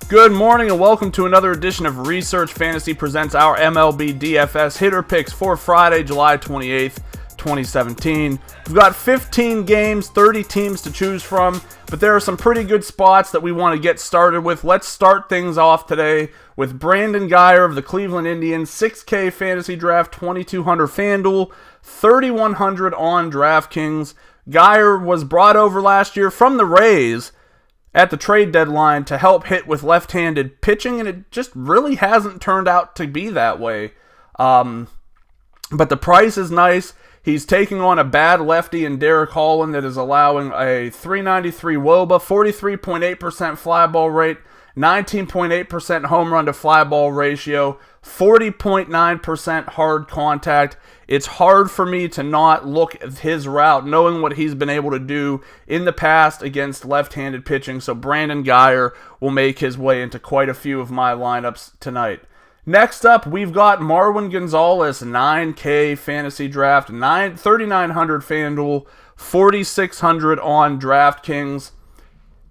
Good morning and welcome to another edition of Research Fantasy presents our MLB DFS hitter picks for Friday, July 28th, 2017. We've got 15 games, 30 teams to choose from, but there are some pretty good spots that we want to get started with. Let's start things off today with Brandon Guyer of the Cleveland Indians, 6K fantasy draft, 2,200 FanDuel, 3,100 on DraftKings. Guyer was brought over last year from the Rays at the trade deadline to help hit with left-handed pitching, and it just really hasn't turned out to be that way. But the price is nice. He's taking on a bad lefty in Derek Holland that is allowing a 393 WOBA, 43.8% fly ball rate, 19.8% home run to fly ball ratio, 40.9% hard contact. It's hard for me to not look at his route, knowing what he's been able to do in the past against left-handed pitching. So Brandon Guyer will make his way into quite a few of my lineups tonight. Next up, we've got Marwin Gonzalez, 9K fantasy draft, 3,900 FanDuel, 4,600 on DraftKings.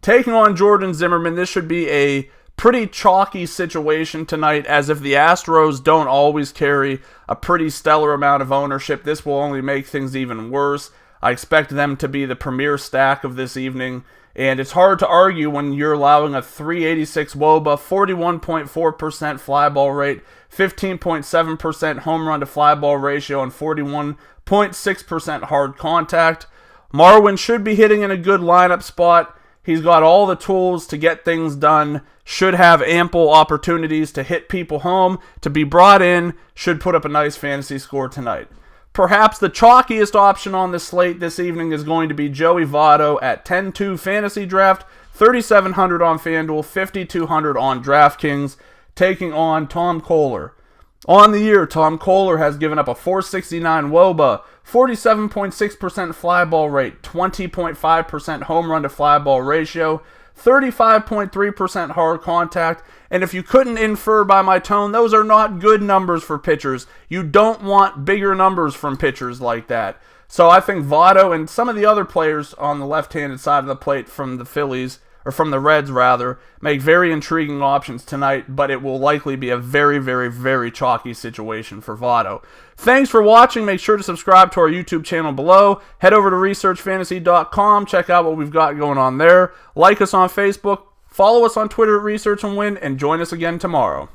Taking on Jordan Zimmermann, this should be a pretty chalky situation tonight, as if the Astros don't always carry a pretty stellar amount of ownership, this will only make things even worse. I expect them to be the premier stack of this evening, and it's hard to argue when you're allowing a 386 WOBA, 41.4% fly ball rate, 15.7% home run to fly ball ratio, and 41.6% hard contact. Marwin should be hitting in a good lineup spot. He's got all the tools to get things done, should have ample opportunities to hit people home, to be brought in, should put up a nice fantasy score tonight. Perhaps the chalkiest option on the slate this evening is going to be Joey Votto at 10-2 fantasy draft, 3,700 on FanDuel, 5,200 on DraftKings, taking on Tom Koehler. On the year, Tom Koehler has given up a 469 WOBA, 47.6% fly ball rate, 20.5% home run to fly ball ratio, 35.3% hard contact, and if you couldn't infer by my tone, those are not good numbers for pitchers. You don't want bigger numbers from pitchers like that. So I think Votto and some of the other players on the left-handed side of the plate from the Phillies, or from the Reds rather, make very intriguing options tonight, but it will likely be a very, very, very chalky situation for Votto. Thanks for watching. Make sure to subscribe to our YouTube channel below. Head over to researchfantasy.com. Check out what we've got going on there. Like us on Facebook. Follow us on Twitter at Research and Win, and join us again tomorrow.